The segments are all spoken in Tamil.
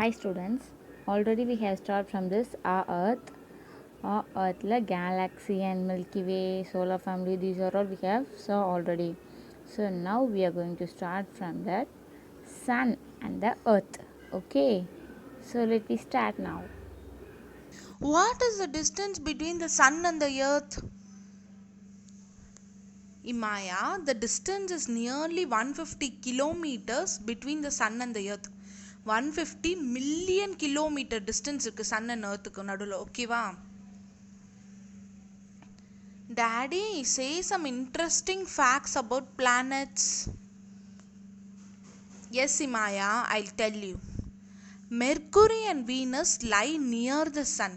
Hi students, already we have started from this our Earth. Our Earth la galaxy and Milky Way, solar family, these are all we have saw already. So now we are going to start from that Sun and the Earth. Okay, so let me start now. What is the distance between the sun and the earth? Imaya, the distance is nearly 150 kilometers between the sun and the earth. 150 million kilometer distance இருக்கு sun and earthக்கு நடுவில் ஓகேவா? Daddy, say some interesting facts about planets. Yes, Imaya, I'll tell you. Mercury and Venus lie near the sun.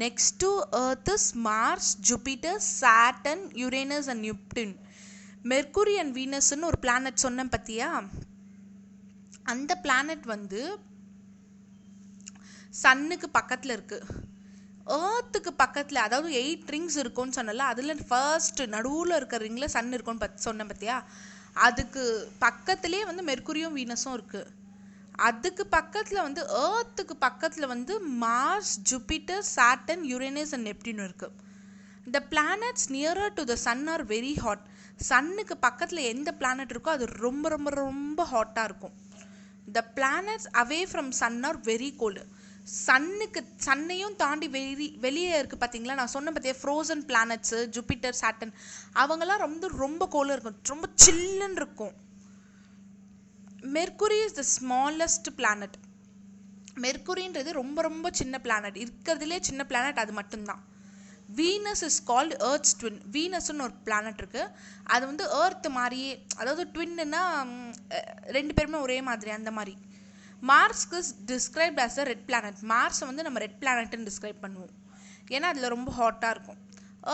Next to Earth is Mars, Jupiter, Saturn, Uranus and Neptune. Mercury and வீனஸ்ன்னு ஒரு பிளானட் சொன்னேன் பார்த்தியா, அந்த பிளானட் வந்து சன்னுக்கு பக்கத்தில் இருக்குது. ஏர்த்துக்கு பக்கத்தில், அதாவது 8 ரிங்ஸ் இருக்கும்னு சொன்னல, அதில் ஃபர்ஸ்ட் நடுவில் இருக்கிற ரிங்கில் சன் இருக்கும்னு சொன்னேன் பார்த்தியா, அதுக்கு பக்கத்துலேயே வந்து மெர்க்குரியும் வீனஸும் இருக்குது. அதுக்கு பக்கத்தில் வந்து ஏர்த்துக்கு பக்கத்தில் வந்து Mars, Jupiter, Saturn, Uranus and Neptune இருக்குது. The planets nearer to the sun are very hot. சன்னுக்கு பக்கத்தில் எந்த பிளானட் இருக்கோ அது ரொம்ப ரொம்ப ரொம்ப ஹாட்டாக இருக்கும். The planets away from sun are very cold. சன்னையும் தாண்டி வெளியே இருக்குது பார்த்தீங்களா, நான் சொன்ன பார்த்தியா ஃப்ரோசன் பிளானட்ஸு ஜூபிட்டர், சாட்டர்ன், அவங்கெல்லாம் ரொம்ப ரொம்ப கோல்டாக இருக்கும், ரொம்ப சில்லுன்னு இருக்கும். Mercury is the smallest planet. மெர்க்குரின்றது ரொம்ப ரொம்ப சின்ன பிளானட், இருக்கிறதுலே சின்ன பிளானட் அது மட்டும்தான். Venus is called Earth's twin. வீனஸ்ன்னு ஒரு பிளானட் இருக்குது, அது வந்து ஏர்த் மாதிரியே, அதாவது ட்வின்னுன்னா ரெண்டு பேருமே ஒரே மாதிரி அந்த மாதிரி. மார்ஸ்க்கு is described as a red planet. மார்ஸை வந்து நம்ம ரெட் பிளானட்னு டிஸ்கிரைப் பண்ணுவோம், ஏன்னா அதில் ரொம்ப ஹாட்டாக இருக்கும்.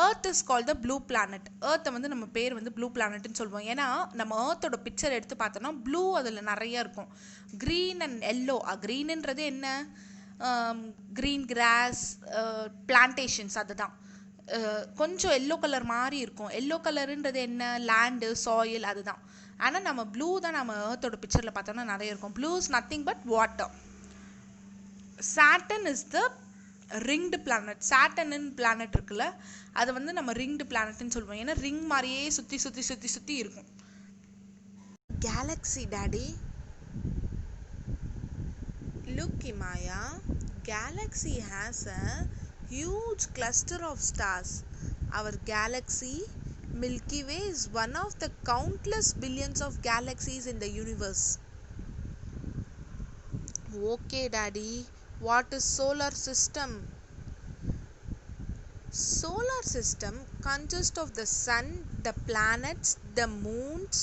Earth is call the blue planet. ஏர்த்தை வந்து நம்ம பேர் வந்து ப்ளூ பிளானட்னு சொல்லுவோம், ஏன்னா நம்ம ஏர்த்தோட பிக்சர் எடுத்து பார்த்தோன்னா ப்ளூ அதில் நிறையா இருக்கும். Green and yellow. க்ரீனுன்றது என்ன, க்ரீன் கிராஸ், பிளான்டேஷன்ஸ், அதுதான். கொஞ்சம் எல்லோ கலர் மாதிரி இருக்கும். எல்லோ கலருன்றது என்ன, லேண்டு, சாயில், அதுதான். ஆனால் நம்ம ப்ளூ தான் நம்ம ஏர்த்தோட பிக்சரில் பார்த்தோன்னா நிறைய இருக்கும். Blue is nothing but water. Saturn is the ரிங்டு planet. Saturn planet இருக்குல்ல, அதை வந்து நம்ம ரிங்டு பிளானட்னு சொல்லுவோம், ஏன்னா ரிங் மாதிரியே சுற்றி சுற்றி சுற்றி சுற்றி இருக்கும். Galaxy daddy. Look, Imaya, galaxy has a huge cluster of stars. Our galaxy, Milky Way, is one of the countless billions of galaxies in the universe. Okay, Daddy. What is solar system? Solar system consists of the sun, the planets, the moons,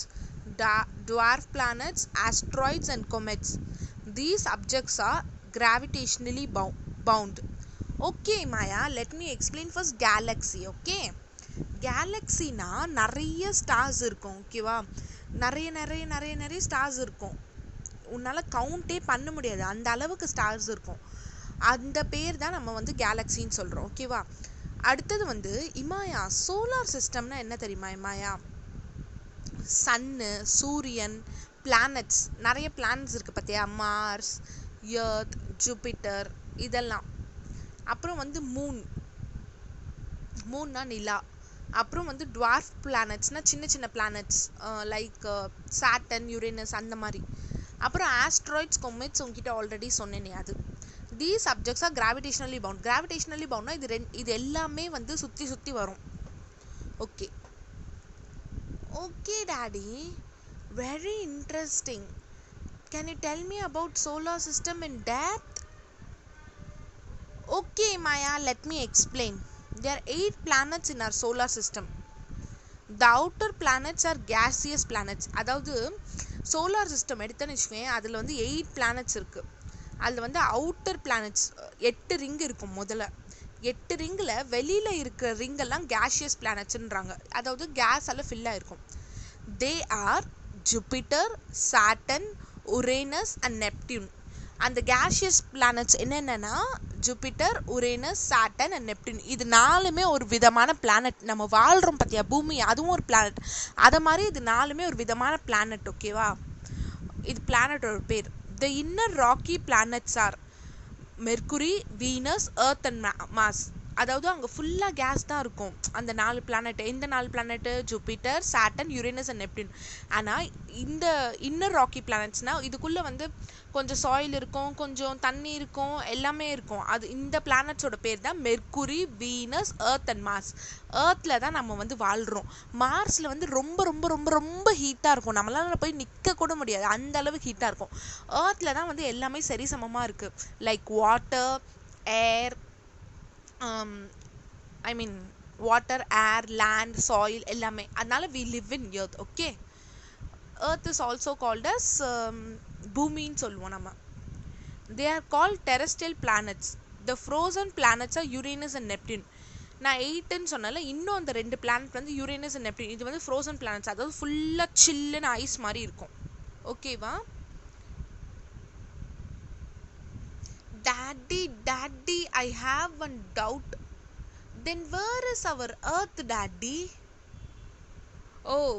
dwarf planets, asteroids and comets. These objects are gravitationally bound. Okay, Maya, let me explain first galaxy. Okay, galaxy-na நிறைய ஸ்டார்ஸ் இருக்கும், ஓகேவா? நிறைய நிறைய நிறைய நிறைய ஸ்டார்ஸ் இருக்கும், உன்னால் கவுண்டே பண்ண முடியாது, அந்த அளவுக்கு ஸ்டார்ஸ் இருக்கும். அந்த பேர் தான் நம்ம வந்து கேலக்ஸின்னு சொல்கிறோம், ஓகேவா? அடுத்தது வந்து இமாயா, சோலார் சிஸ்டம்னா என்ன தெரியுமா இமாயா? சன்னு, சூரியன், பிளானட்ஸ், நிறைய பிளானட்ஸ் இருக்குது பார்த்தியா, மார்ஸ், எர்த், ஜூபிட்டர், இதெல்லாம். அப்புறம் வந்து மூன்னா நிலா. அப்புறம் வந்து டுவார்ஃப் பிளானட்ஸ்னால் சின்ன சின்ன பிளானட்ஸ், லைக் சாட்டர்ன், யுரேனஸ், அந்த மாதிரி. அப்புறம் ஆஸ்ட்ராய்ட்ஸ், கொமெட்ஸ் உங்ககிட்ட ஆல்ரெடி சொன்னேனே அது. These subjects are gravitationally bound. Gravitationally boundனா இது எல்லாமே வந்து சுற்றி சுற்றி வரும். Okay okay daddy, very interesting. Can you tell me about solar system in depth? Okay Maya, let me explain. There are 8 planets in our solar system. The outer planets are gaseous planets. அதாவது சோலார் சிஸ்டம் எடுத்தேன்னு வச்சுக்கோங்க, அதில் வந்து 8 planets இருக்குது. அதில் வந்து அவுட்டர் பிளானட்ஸ் 8 ரிங் இருக்கும். முதல்ல 8 ரிங்கில் வெளியில் இருக்கிற ரிங்கெல்லாம் கேஷியஸ் பிளானட்ஸ்ன்றாங்க, அதாவது கேஸால் ஃபில் ஆகிருக்கும். They are Jupiter, Saturn, Uranus and Neptune. அந்த கேஷியஸ் பிளானட்ஸ் என்னென்னா Jupiter, Uranus, Saturn and Neptune. இது 4மே ஒரு விதமான பிளானட். நம்ம வாழ்கிறோம் பார்த்தியா பூமி, அதுவும் ஒரு பிளானட். அதை மாதிரி இது 4மே ஒரு விதமான பிளானட், ஓகேவா? இது பிளானட்டோட பேர். The inner rocky planets are mercury, Venus, Earth and mass. அதாவது அங்கே ஃபுல்லாக கேஸ் தான் இருக்கும் அந்த 4 பிளானட். எந்த 4 planet? Jupiter, Saturn, Uranus and Neptune. ஆனால் இந்த இன்னர் ராக்கி பிளானட்ஸ்னால் இதுக்குள்ளே வந்து கொஞ்சம் சாயில் இருக்கும், கொஞ்சம் தண்ணி இருக்கும், எல்லாமே இருக்கும். அது இந்த பிளானட்ஸோட பேர் தான் Mercury, Venus, Earth and Mars. எர்த்தில் தான் நம்ம வந்து வாழ்கிறோம். மார்ஸில் வந்து ரொம்ப ரொம்ப ரொம்ப ரொம்ப ஹீட்டாக இருக்கும், நம்மளால போய் நிற்க கூட முடியாது, அந்த அளவு ஹீட்டாக இருக்கும். எர்த்தில் தான் வந்து எல்லாமே சரிசமமாக இருக்குது. Like water, air, I mean water, air, land, soil எல்லாமே. அதனால we live in Earth. Okay, Earth is also called as பூமின்னு சொல்லுவோம் நம்ம. They are called terrestrial planets. The frozen planets are Uranus and Neptune. நான் 8ன்னு சொன்னால இன்னும் அந்த 2 பிளானட் வந்து யுரேனஸ் அண்ட் நெப்டியூன். இது வந்து ஃப்ரோசன் பிளானட்ஸ், அதாவது ஃபுல்லாக சில்லுன்னு ஐஸ் மாதிரி இருக்கும். ஓகேவா? Daddy, I have one doubt. Then where is our Earth, Daddy? Oh,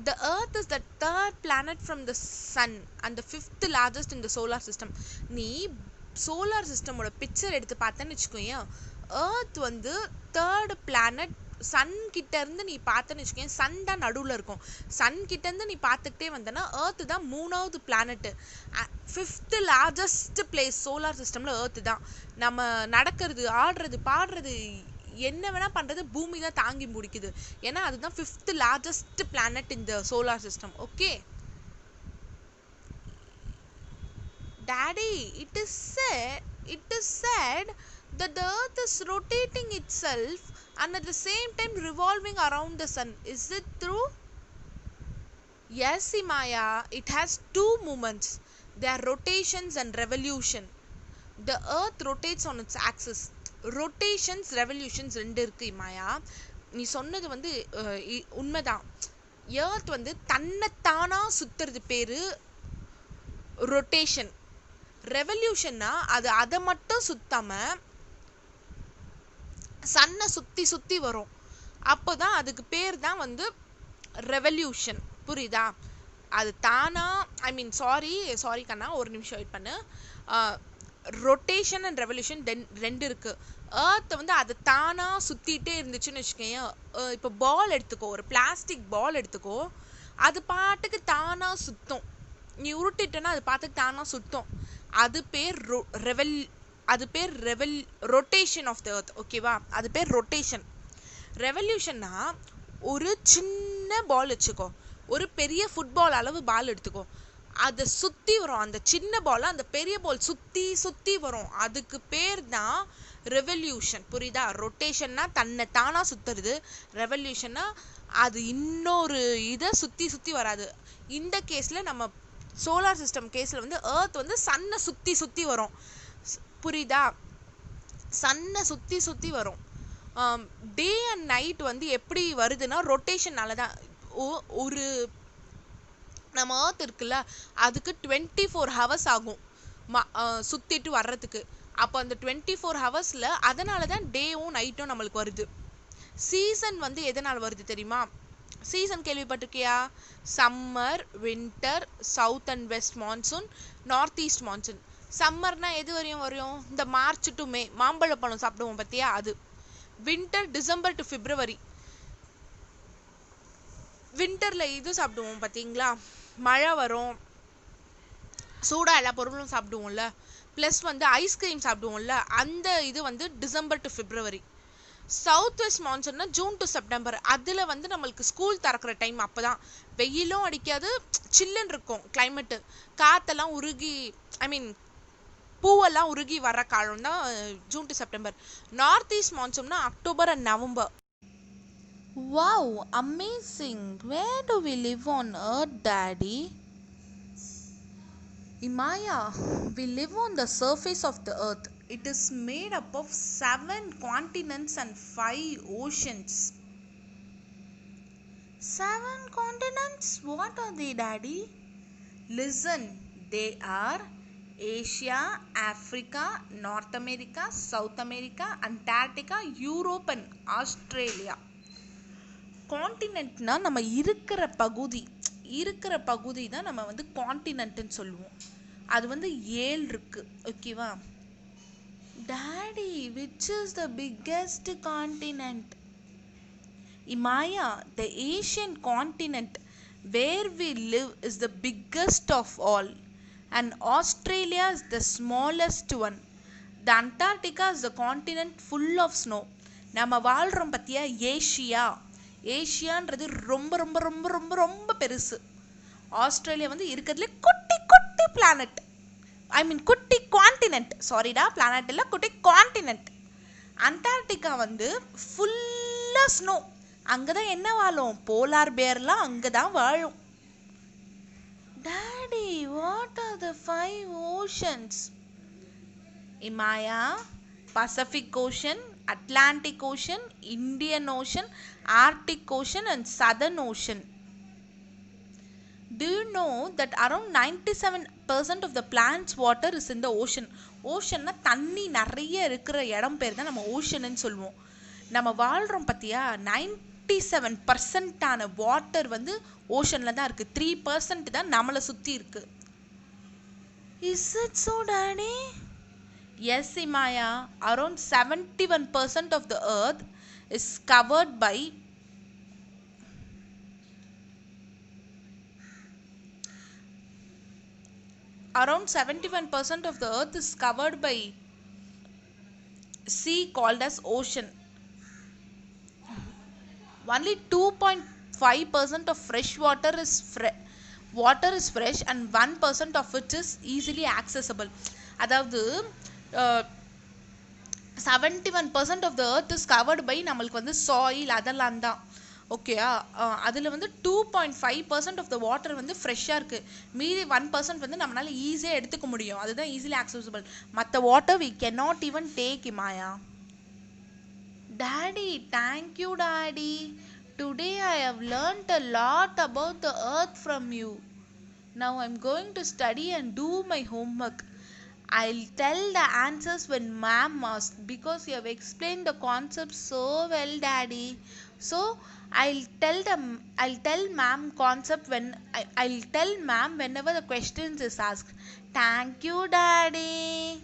the Earth is the 3rd planet from the Sun and the 5th largest in the solar system. நீ சோலார் சிஸ்டமோட பிக்சர் எடுத்து பார்த்தேன்னு வச்சுக்கோயேன், Earth வந்து 3rd planet. சன் கிட்ட இருந்து நீ பார்த்தேன்னு வச்சுக்கோங்க, சன் தான் நடுவில் இருக்கும். சன் கிட்ட இருந்து நீ பார்த்துக்கிட்டே வந்தனா எர்த்து தான் 3வது planet. 5th largest place solar சிஸ்டமில் எர்த்து தான். நம்ம நடக்கிறது, ஆடுறது, பாடுறது, என்ன வேணால் பண்ணுறது பூமி தான் தாங்கி முடிக்குது. ஏன்னா அதுதான் 5th லார்ஜஸ்ட் பிளானட் இந்த solar system. Okay daddy, it is said that the earth is rotating itself and at the same time revolving around the sun. Is it true? Yes, Imaya, it has 2 movements. They are rotations and revolution. The earth rotates on its axis. Rotations, revolutions ரெண்டு இருக்கு இமாயா. நீ சொன்னது வந்து உண்மைதான். எர்த் வந்து தன்னைத்தானா சுத்துறது பேரு ரொட்டேஷன். ரெவல்யூஷன்னா அது அதை மட்டும் சுத்தாம சன்னை சுத்தி சுத்தி வரும், அப்போதான் அதுக்கு பேர் தான் வந்து ரெவல்யூஷன். புரியுதா? அது தானா, ஐ மீன் சாரி கண்ணா, ஒரு நிமிஷம் வெயிட் பண்ணு. ரொட்டேஷன் அண்ட் ரெவல்யூஷன் ரெண்டு இருக்கு. எர்த் வந்து அது தானா சுத்திட்டே இருந்துச்சுன்னு வச்சுக்கோங்க. இப்போ பால் எடுத்துக்கோ, ஒரு பிளாஸ்டிக் பால் எடுத்துக்கோ, அது பாட்டுக்கு தானா சுத்தும். நீ உருட்டிட்டேன்னா அது பாட்டுக்கு தானா சுத்தும். அது பேர் ரொட்டேஷன் ஆஃப் த எர்த். ஓகேவா? அது பேர் ரொட்டேஷன். ரெவல்யூஷன்னா ஒரு சின்ன பால் வச்சுக்கோ, ஒரு பெரிய ஃபுட்பால் அளவு பால் எடுத்துக்கோ, அதை சுற்றி வரும். அந்த சின்ன பால் அந்த பெரிய பால் சுற்றி சுற்றி வரும், அதுக்கு பேர் தான் ரெவல்யூஷன். புரியுதா? ரொட்டேஷன்னா தன்னை தானாக சுற்றுறது, ரெவல்யூஷன்னா அது இன்னொரு இதை சுற்றி சுற்றி வராது. இந்த கேஸில் நம்ம சோலார் சிஸ்டம் கேஸில் வந்து எர்த் வந்து சன்னை சுற்றி சுற்றி வரும். புரியுதா? சன்னை சுற்றி சுற்றி வரும். டே அண்ட் நைட் வந்து எப்படி வருதுன்னா ரொட்டேஷன்னால தான். ஒரு நம்ம எர்த் இருக்குல்ல, அதுக்கு 24 ஹவர்ஸ் ஆகும் சுற்றிட்டு வர்றதுக்கு. அப்போ அந்த 24 ஹவர்ஸில் அதனால தான் டேவும் நைட்டும் நம்மளுக்கு வருது. சீசன் வந்து எதனால் வருது தெரியுமா? சீசன் கேள்விப்பட்டிருக்கியா? Summer, winter, south and west monsoon, north east monsoon. சம்மர்னா எது வரையும் வரும்? இந்த மார்ச் டு மே மாம்பழ பழம் சாப்பிடுவோம் பார்த்தியா, அது. Winter December to February. வின்டரில் இது சாப்பிடுவோம் பார்த்தீங்களா, மழை வரும், சூடாக எல்லா பொருளும் சாப்பிடுவோம்ல, ப்ளஸ் வந்து ஐஸ்கிரீம் சாப்பிடுவோம்ல, அந்த இது வந்து December to February. South west மான்சூன்னா ஜூன் டு செப்டம்பர். அதில் வந்து நம்மளுக்கு ஸ்கூல் திறக்கிற டைம். அப்போ தான் வெயிலும் அடிக்காது, சில்லுன்னு இருக்கும் கிளைமேட்டு, காற்றெல்லாம் உருகி, ஐ மீன் பூவெல்லாம் உருகி வர காலம் தான் June to September. North east மான்சூன்னா October and November. Wow, amazing. Where do we live on Earth, Daddy? Imaya, we live on the surface of the Earth. It is made up of 7 continents and 5 oceans. 7 continents? What are they, Daddy? Listen, they are Asia, Africa, North America, South America, Antarctica, Europe and Australia. காண்டினென்ட்னா நம்ம இருக்கிற பகுதி தான் நம்ம வந்து காண்டினென்ட்னு சொல்லுவோம். அது வந்து 7 இருக்கு. ஓகேவா? Daddy, which is the biggest continent? Imaya, the Asian continent where we live is the biggest of all, and Australia is the smallest one. The Antarctica is the continent full of snow. நம்ம வாழ்கிறோம் பற்றியா ஏஷியா, ஏஷியான்றது ரொம்ப ரொம்ப ரொம்ப ரொம்ப ரொம்ப பெருசு. ஆஸ்திரேலியா வந்து இருக்கிறதுலே குட்டி குட்டி பிளானட், ஐ மீன் குட்டி கான்டினென்ட், சாரிடா பிளானட் இல்லை குட்டி கான்டினென்ட். அண்டார்டிகா வந்து ஃபுல்லாக ஸ்னோ, அங்கே தான் என்ன வாழும், போலார் பேர்லாம் அங்கே தான் வாழும். Daddy, what are the 5 oceans? Imaya, Pacific Ocean, Atlantic Ocean, Indian Ocean, Arctic Ocean and Southern Ocean. Do you know that around 97% of the plant's water is in the ocean? Ocean na தண்ணி நிறைய இருக்கிற இடம் பேர் தான் நம்ம ஓஷன்னு சொல்லுவோம். நம்ம வாழ்கிறோம் பார்த்தியா, 97% ஆன வாட்டர் வந்து ஓஷனில் தான் இருக்குது. 3% தான் நம்மளை சுற்றி இருக்குது. Is it so, Daddy? Yes, Imaya, around 71% of the earth is covered by sea called as ocean. Only 2.5% of fresh water is fresh and 1% of it is easily accessible. அதாவது 71% of the earth is covered by நம்மளுக்கு வந்து சாயில் அதெல்லாம் தான். ஓகேயா? அதில் வந்து 2.5% of the water வந்து ஃப்ரெஷ்ஷாக இருக்குது. மீதி 1% வந்து நம்மளால் ஈஸியாக எடுத்துக்க முடியும். அதுதான் ஈஸிலி accessible. மற்ற water we cannot even take, Imaya. Daddy, thank you, Daddy. Today I have learnt a lot about the earth from you. Now I'm going to study and do my homework. I'll tell the answers when ma'am asks, because you have explained the concept so well, Daddy. So I'll tell ma'am concept when I'll tell ma'am whenever the questions is asked. Thank you, Daddy.